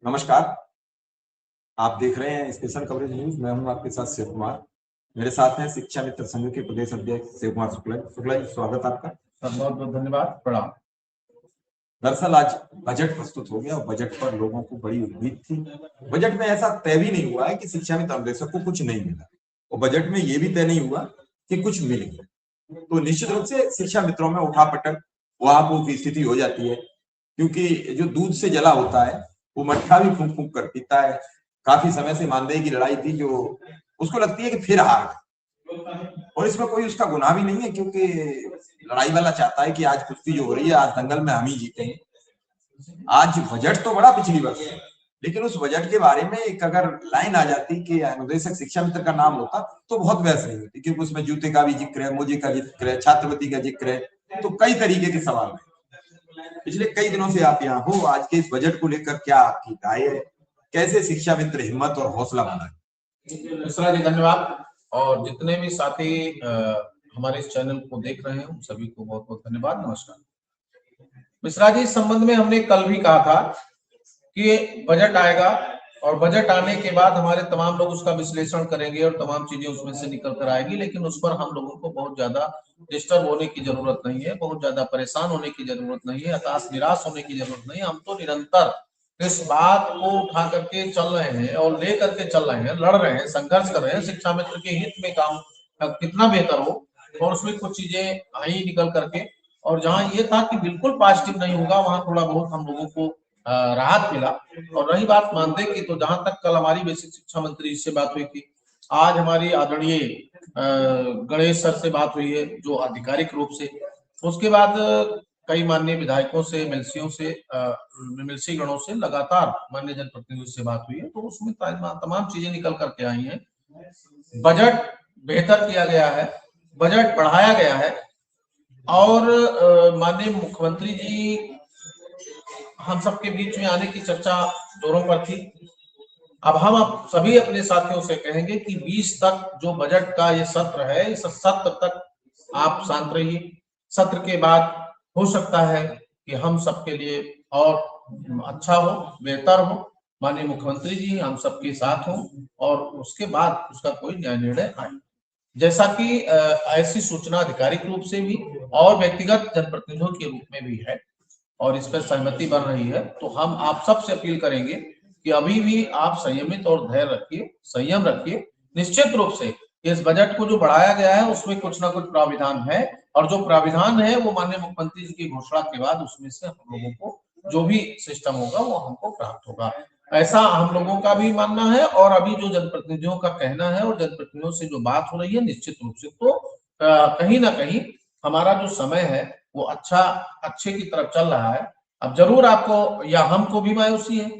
नमस्कार। आप देख रहे हैं स्पेशल कवरेज न्यूज। मैं हूं आपके साथ शिव कुमार। मेरे साथ हैं शिक्षा मित्र संघ के प्रदेश अध्यक्ष शिव कुमार शुक्ला जी, स्वागत आपका। बहुत बहुत धन्यवाद, प्रणाम। दरअसल आज बजट प्रस्तुत हो गया और बजट पर लोगों को बड़ी उम्मीद थी। बजट में ऐसा तय भी नहीं हुआ है कि शिक्षा मित्र अन्वेषक को कुछ नहीं मिला, और बजट में ये भी तय नहीं हुआ कि कुछ मिल गया। तो निश्चित रूप से शिक्षा मित्रों में उठापटक वहां की स्थिति हो जाती है, क्योंकि जो दूध से जला होता है वो मट्ठा भी फूंक फूंक कर पीता है। काफी समय से मानदेय की लड़ाई थी, जो उसको लगती है कि फिर हार गए, और इसमें कोई उसका गुनाह भी नहीं है, क्योंकि लड़ाई वाला चाहता है कि आज कुश्ती जो हो रही है, आज दंगल में हम ही जीतेंगे। आज बजट तो बड़ा पिछली वर्ष, लेकिन उस बजट के बारे में एक अगर लाइन आ जाती कि अनुदेशक शिक्षा मित्र का नाम होता तो बहुत बहस नहीं होती, क्योंकि उसमें जूते का भी जिक्र है, मोजे का जिक्र है, छात्रवृत्ति का जिक्र है, तो कई तरीके के सवाल है। पिछले कई दिनों से आप यहाँ हो, आज के इस बजट को लेकर क्या आपकी राय है? कैसे शिक्षा मित्र हिम्मत और हौसला बनाए? मिश्रा जी धन्यवाद, और जितने भी साथी हमारे इस चैनल को देख रहे हैं उन सभी को बहुत बहुत धन्यवाद, नमस्कार। मिश्रा जी, इस संबंध में हमने कल भी कहा था कि बजट आएगा और बजट आने के बाद हमारे तमाम लोग उसका विश्लेषण करेंगे और तमाम चीजें उसमें से निकल कर आएगी, लेकिन उस पर हम लोगों को बहुत ज्यादा डिस्टर्ब होने की जरूरत नहीं है, बहुत ज्यादा परेशान होने की जरूरत नहीं है, हताश निराश होने की जरूरत नहीं है। हम तो निरंतर इस बात को उठा करके चल रहे हैं और ले करके चल रहे हैं, लड़ रहे हैं, संघर्ष कर रहे हैं, शिक्षा मित्र के हित में काम कितना बेहतर हो, और उसमें कुछ चीजें आई निकल करके। और जहां ये था कि बिल्कुल पॉजिटिव नहीं होगा, वहां थोड़ा बहुत हम लोगों को राहत मिला। और रही बात मानदेय की, तो जहां तक कल हमारी बेसिक शिक्षा मंत्री से बात हुई थी, आज हमारी आदरणीय गणेश सर से बात हुई है जो आधिकारिक रूप से, उसके बाद कई माननीय विधायकों से, एमएलसीओं से, एमएलसी गणों से लगातार माननीय जनप्रतिनिधियों से बात हुई है, तो उसमें तमाम चीजें निकल करके आई हैं। बजट बेहतर किया गया है, बजट बढ़ाया गया है, और माननीय मुख्यमंत्री जी हम सबके बीच में आने की चर्चा जोरों पर थी। अब हम सभी अपने साथियों से कहेंगे कि 20 तक जो बजट का ये सत्र है, इस सत्र तक आप शांत रहिए। सत्र के बाद हो सकता है कि हम सबके लिए और अच्छा हो, बेहतर हो, माननीय मुख्यमंत्री जी हम सबके साथ हों, और उसके बाद उसका कोई न्याय निर्णय आए, जैसा कि ऐसी सूचना आधिकारिक रूप से भी और व्यक्तिगत जनप्रतिनिधियों के रूप में भी है, और इस पर सहमति बन रही है। तो हम आप सबसे अपील करेंगे कि अभी भी आप संयमित और धैर्य रखिए, संयम रखिए। निश्चित रूप से इस बजट को जो बढ़ाया गया है उसमें कुछ ना कुछ प्राविधान है, और जो प्राविधान है वो माननीय मुख्यमंत्री जी की घोषणा के बाद उसमें से हम लोगों को जो भी सिस्टम होगा वो हमको प्राप्त होगा, ऐसा हम लोगों का भी मानना है। और अभी जो जनप्रतिनिधियों का कहना है और जनप्रतिनिधियों से जो बात हो रही है, निश्चित रूप से तो कहीं ना कहीं हमारा जो समय है वो अच्छे की तरफ चल रहा है। अब जरूर आपको या हमको भी मायूसी है,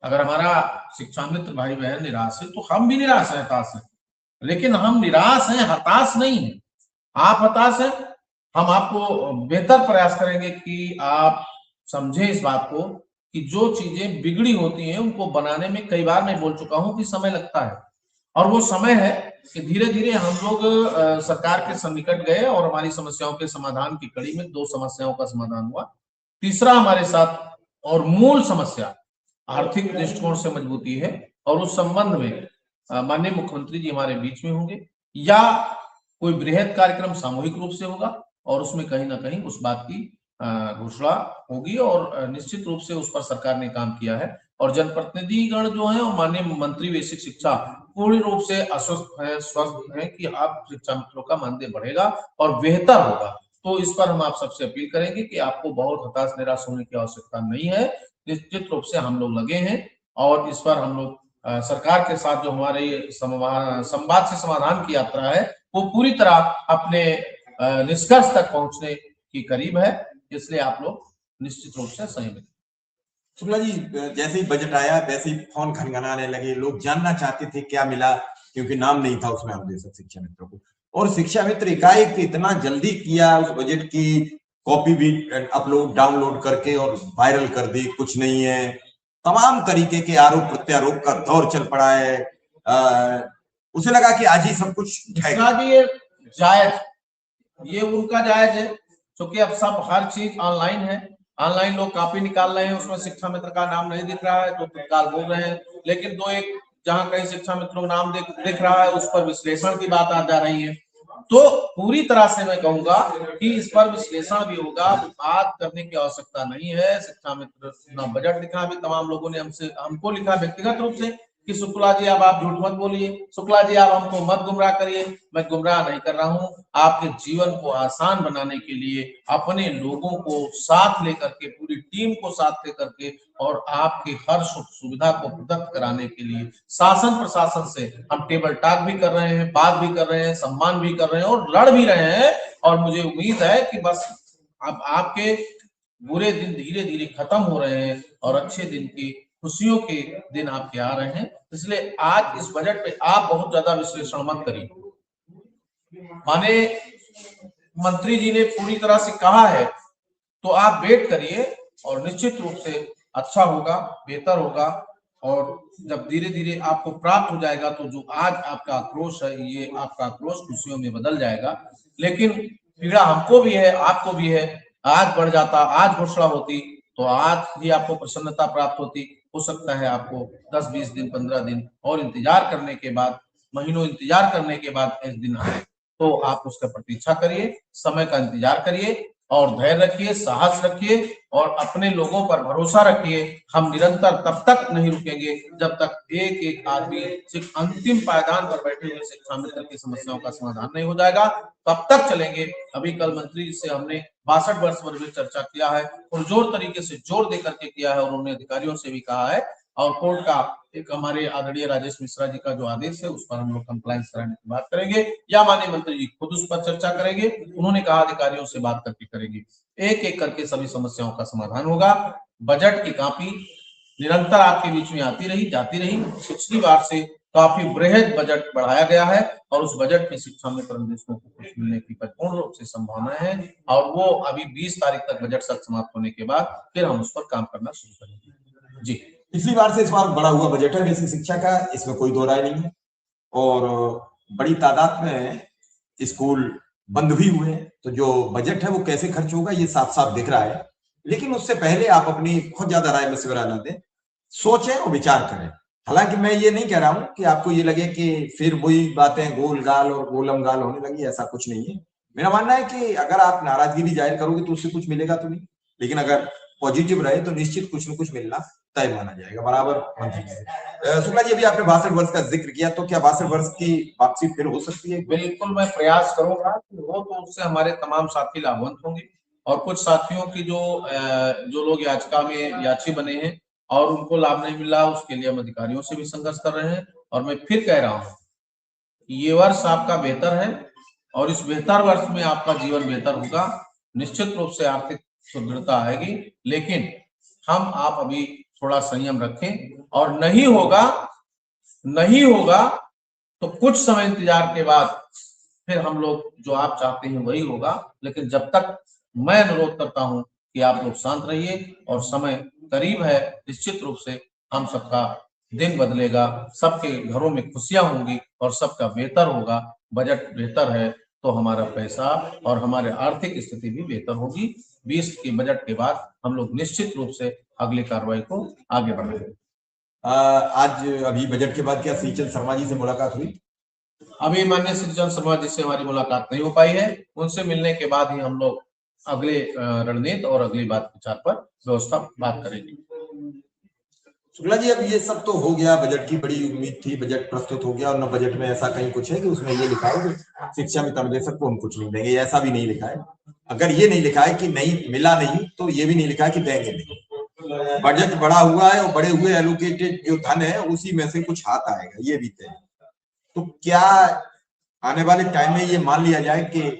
अगर हमारा शिक्षा मित्र भाई बहन निराश है तो हम भी निराश है, हताश है, लेकिन हम निराश हैं, हताश नहीं है। आप हताश हैं, हम आपको बेहतर प्रयास करेंगे कि आप समझे इस बात को कि जो चीजें बिगड़ी होती हैं उनको बनाने में कई बार मैं बोल चुका हूं कि समय लगता है, और वो समय है कि धीरे धीरे हम लोग सरकार के सन्निकट गए और हमारी समस्याओं के समाधान की कड़ी में 2 समस्याओं का समाधान हुआ। तीसरा हमारे साथ और मूल समस्या आर्थिक दृष्टिकोण से मजबूती है, और उस संबंध में माननीय मुख्यमंत्री जी हमारे बीच में होंगे, या कोई बृहद कार्यक्रम सामूहिक रूप से होगा और उसमें कहीं ना कहीं उस बात की घोषणा होगी, और निश्चित रूप से उस पर सरकार ने काम किया है। और जनप्रतिनिधि गण जो है और माननीय मंत्री बेसिक शिक्षा पूर्ण रूप से आश्वस्त है, स्वस्थ है कि आप शिक्षा मित्रों का मानदेय बढ़ेगा और बेहतर होगा। तो इस पर हम आप सबसे अपील करेंगे कि आपको बहुत हताश निराश होने की आवश्यकता नहीं है। निश्चित रूप से हम लोग लगे हैं, और इस पर हम लोग सरकार के साथ जो हमारे संवाद से समाधान की यात्रा है वो पूरी तरह अपने निष्कर्ष तक पहुंचने की करीब है, इसलिए आप लोग निश्चित रूप से संयमित। शुक्ला जी, जैसे ही बजट आया वैसे ही फोन खनखनाने लगे, लोग जानना चाहते थे क्या मिला, क्योंकि नाम नहीं था उसमें अनुदेशक शिक्षा मित्रों को। और शिक्षा मित्र एकाएक इतना जल्दी किया, उस बजट की कॉपी भी अपलोड डाउनलोड करके और वायरल कर दी, कुछ नहीं है, तमाम तरीके के आरोप प्रत्यारोप का दौर चल पड़ा है। उसे लगा कि आज ही सब कुछ ये जायज, ये उनका जायज है, क्योंकि अब सब हर चीज ऑनलाइन है, ऑनलाइन लोग कॉपी निकाल रहे हैं, उसमें शिक्षा मित्र का नाम नहीं दिख रहा है तो तत्काल बोल रहे हैं, लेकिन दो एक जहां कहीं शिक्षा मित्रों का नाम दिख रहा है उस पर विश्लेषण की बात आ जा रही है। तो पूरी तरह से मैं कहूंगा कि इस पर विश्लेषण भी होगा, बात करने की आवश्यकता नहीं है। शिक्षा मित्र ना बजट लिखा, भी तमाम लोगों ने हमको लिखा व्यक्तिगत रूप से कि शुक्ला जी अब आप झूठ मत बोलिए, शुक्ला जी आप हमको मत गुमराह करिए। मैं गुमराह नहीं कर रहा हूं, आपके जीवन को आसान बनाने के लिए अपने लोगों को साथ लेकर के, पूरी टीम को साथ लेकर के और आपके हर सुख सुविधा को प्रदत्त कराने के लिए शासन प्रशासन से हम टेबल टॉक भी कर रहे हैं, बात भी कर रहे हैं, सम्मान भी कर रहे हैं और लड़ भी रहे हैं। और मुझे उम्मीद है कि बस अब आपके बुरे दिन धीरे धीरे खत्म हो रहे हैं और अच्छे दिन की खुशियों के दिन आपके आ रहे हैं। इसलिए आज इस बजट पे आप बहुत ज्यादा विश्लेषण मत करिए। माने मंत्री जी ने पूरी तरह से कहा है तो आप वेट करिए और निश्चित रूप से अच्छा होगा, बेहतर होगा। और जब धीरे धीरे आपको प्राप्त हो जाएगा तो जो आज आपका आक्रोश है, ये आपका आक्रोश खुशियों में बदल जाएगा। लेकिन पीड़ा हमको भी है, आपको भी है। आज बढ़ जाता, आज घोषणा होती तो आज भी आपको प्रसन्नता प्राप्त होती। हो सकता है आपको 10-20 दिन, 15 दिन और इंतजार करने के बाद, महीनों इंतजार करने के बाद इस दिन आए, तो आप उसका प्रतीक्षा करिए, समय का इंतजार करिए और धैर्य रखिए, साहस रखिए और अपने लोगों पर भरोसा रखिए। हम निरंतर तब तक नहीं रुकेंगे जब तक एक एक आदमी सिर्फ अंतिम पायदान पर बैठे हुए शिक्षा मित्र की समस्याओं का समाधान नहीं हो जाएगा, तब तक चलेंगे। अभी कल मंत्री जी से हमने 62 वर्ष पर भी चर्चा किया है और जोर तरीके से जोर देकर के किया है और उन्होंने अधिकारियों से भी कहा है और कोर्ट का एक हमारे आदरणीय राजेश मिश्रा जी का जो आदेश है उस पर हम लोग कंप्लायंस कराने की बात करेंगे या माननीय मंत्री जी खुद उस पर चर्चा करेंगे। उन्होंने कहा अधिकारियों से बात करके करेंगे, एक एक करके सभी समस्याओं का समाधान होगा। बजट की कॉपी निरंतर आपके बीच में आती रही, जाती रही। पिछली बार से काफी बृहद बजट बढ़ाया गया है और उस बजट में शिक्षा में निर्देशकों को कुछ मिलने की पूर्ण रूप से संभावना है और वो अभी 20 तारीख तक बजट सत्र समाप्त होने के बाद फिर हम उस पर काम करना शुरू करेंगे। जी, पिछली बार से इस बार बड़ा हुआ बजट है बेसिक शिक्षा का, इसमें कोई दो राय नहीं है और बड़ी तादाद में स्कूल बंद भी हुए हैं, तो जो बजट है वो कैसे खर्च होगा ये साफ साफ दिख रहा है। लेकिन उससे पहले आप अपनी बहुत ज्यादा राय मशवरा न दें, सोचें और विचार करें। हालांकि मैं ये नहीं कह रहा हूं कि आपको ये लगे कि फिर वही बातें गोल गाल और गोलम गाल होने लगी, ऐसा कुछ नहीं है। मेरा मानना है कि अगर आप नाराजगी भी जाहिर करोगे तो उससे कुछ मिलेगा तो नहीं, लेकिन अगर पॉजिटिव रहे तो निश्चित कुछ न कुछ मिलना तय माना जाएगा। बराबर मंत्री जी। शुक्ला जी, अभी आपने 62 वर्ष का जिक्र किया, तो क्या 62 वर्ष की वापसी फिर हो सकती है? बिल्कुल मैं प्रयास करूंगा कि हो, तो उससे हमारे तमाम साथी लाभवंत होंगे और कुछ साथियों की जो लोग याचिका में याची बने हैं और उनको लाभ नहीं मिला, उसके लिए हम अधिकारियों से भी संघर्ष कर रहे हैं। और मैं फिर कह रहा हूँ कि ये वर्ष आपका बेहतर है और इस बेहतर वर्ष में आपका जीवन बेहतर होगा। निश्चित रूप से आर्थिक सुदृढ़ता आएगी, लेकिन हम आप अभी थोड़ा संयम रखें और नहीं होगा तो कुछ समय इंतजार के बाद फिर हम लोग जो आप चाहते हैं वही होगा। लेकिन जब तक मैं अनुरोध करता हूं कि आप लोग शांत रहिए और समय करीब है, निश्चित रूप से हम सबका दिन बदलेगा, सबके घरों में खुशियां होंगी और सबका बेहतर होगा। बजट बेहतर है तो हमारा पैसा और हमारे आर्थिक स्थिति भी बेहतर होगी। 20 के बजट के बाद हम लोग निश्चित रूप से अगली कार्रवाई को आगे बढ़ाएंगे। आज अभी बजट के बाद क्या श्रीचंद शर्मा जी से मुलाकात हुई? अभी माननीय श्रीचंद शर्मा जी से हमारी मुलाकात नहीं हो पाई है, उनसे मिलने के बाद ही हम लोग अगले रणनीति और अगली बात विचार पर व्यवस्था बात करेंगे। शुक्ला जी, अब ये सब तो हो गया, बजट की बड़ी उम्मीद थी, बजट प्रस्तुत हो गया और न बजट में ऐसा कहीं कुछ है कि उसमें ये लिखा है कि शिक्षा में निर्देशक को हम कुछ नहीं देंगे, ऐसा भी नहीं लिखा है। अगर ये नहीं लिखा है कि नहीं मिला नहीं, तो ये भी नहीं लिखा है कि देंगे नहीं। बजट बड़ा हुआ है और बड़े हुए एलोकेटेड जो धन है उसी में से कुछ हाथ आएगा, ये भी तय। तो क्या आने वाले टाइम में ये मान लिया जाए कि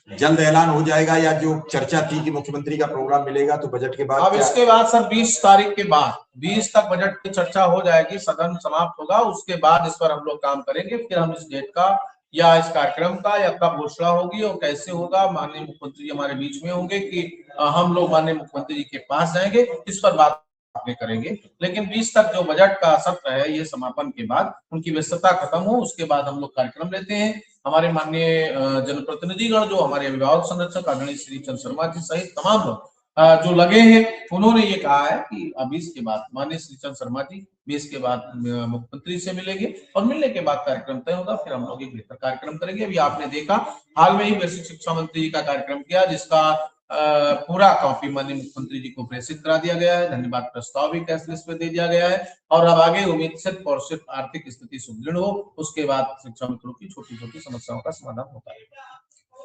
जल्द ऐलान हो जाएगा, या जो चर्चा थी कि मुख्यमंत्री का प्रोग्राम मिलेगा तो बजट के बाद? अब इसके बाद सर 20 तारीख के बाद 20 तक बजट की चर्चा हो जाएगी, सदन समाप्त होगा, उसके बाद इस पर हम लोग काम करेंगे। फिर हम इस डेट का या इस कार्यक्रम का या कब घोषणा होगी और कैसे होगा, माननीय मुख्यमंत्री हमारे बीच में होंगे कि हम लोग माननीय मुख्यमंत्री जी के पास जाएंगे, इस पर बात करेंगे। लेकिन 20 तक जो बजट का सत्र है, ये समापन के बाद उनकी व्यस्तता खत्म हो, उसके बाद हम लोग कार्यक्रम लेते हैं। हमारे माननीय जनप्रतिनिधिगण, जो हमारे अभिभावक संरक्षक आदरणीय श्री चंद्र शर्मा जी सहित तमाम लोग जो लगे हैं, उन्होंने ये कहा है कि अब इसके बाद माननीय श्री चंद्र शर्मा जी भी इसके बाद मुख्यमंत्री से मिलेंगे और मिलने के बाद कार्यक्रम तय होगा, फिर हम लोग एक बेहतर कार्यक्रम करेंगे। अभी आपने देखा हाल में ही बेसिक शिक्षा मंत्री जी का कार्यक्रम किया, जिसका पूरा कॉपी माननीय मुख्यमंत्री जी को प्रेषित करा दिया गया है। धन्यवाद प्रस्ताव भी कैशलेस पे दे दिया गया है और अब आगे उम्मीद सिर्फ और सिर्फ आर्थिक स्थिति सुदृढ़ हो, उसके बाद शिक्षा मित्रों की छोटी छोटी समस्याओं का समाधान होता है।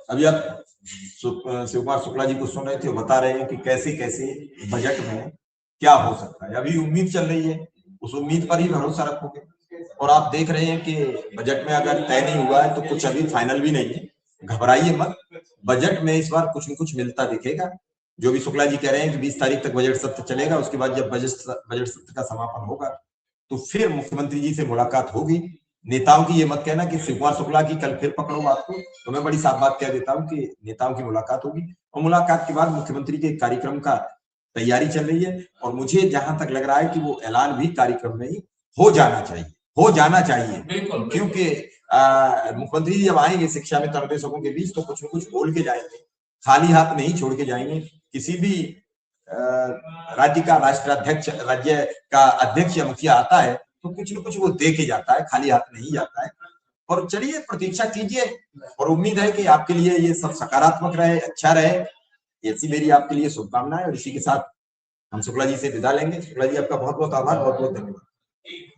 अभी आप शिवकुमार शुक्ला जी को सुन रहे थे, वो बता रहे हैं कि कैसे कैसे बजट में क्या हो सकता है। अभी उम्मीद चल रही है, उस उम्मीद पर ही भरोसा रखोगे। और आप देख रहे हैं कि बजट में अगर तय नहीं हुआ है तो कुछ अभी फाइनल भी नहीं है, घबराइए मत। बजट में इस बार कुछ न कुछ मिलता दिखेगा। जो भी शुक्ला जी कह रहे हैं कि 20 तारीख तक बजट सत्र चलेगा, उसके बाद जब बजट सत्र का समापन होगा तो फिर मुख्यमंत्री जी से मुलाकात होगी। नेताओं की ये मत कहना कि शिवकुमार शुक्ला की कल फिर पकड़ो बात को, तो मैं बड़ी साफ बात कह देता हूं कि नेताओं की मुलाकात होगी और मुलाकात के बाद मुख्यमंत्री के कार्यक्रम का तैयारी चल रही है। और मुझे जहां तक लग रहा है कि वो ऐलान भी कार्यक्रम में ही हो जाना चाहिए, बिल्कुल, क्योंकि मुख्यमंत्री जी जब आएंगे शिक्षा में निर्देशकों के बीच तो कुछ न कुछ बोल के जाएंगे, खाली हाथ नहीं छोड़ के जाएंगे। किसी भी राज्य का राष्ट्राध्यक्ष, राज्य का अध्यक्ष या मुखिया आता है तो कुछ न कुछ वो दे के जाता है, खाली हाथ नहीं जाता है। और चलिए प्रतीक्षा कीजिए और उम्मीद है कि आपके लिए ये सब सकारात्मक रहे, अच्छा रहे, ऐसी मेरी आपके लिए शुभकामनाएं। और इसी के साथ हम शुक्ला जी से विदा लेंगे। शुक्ला जी, आपका बहुत बहुत आभार, बहुत बहुत धन्यवाद।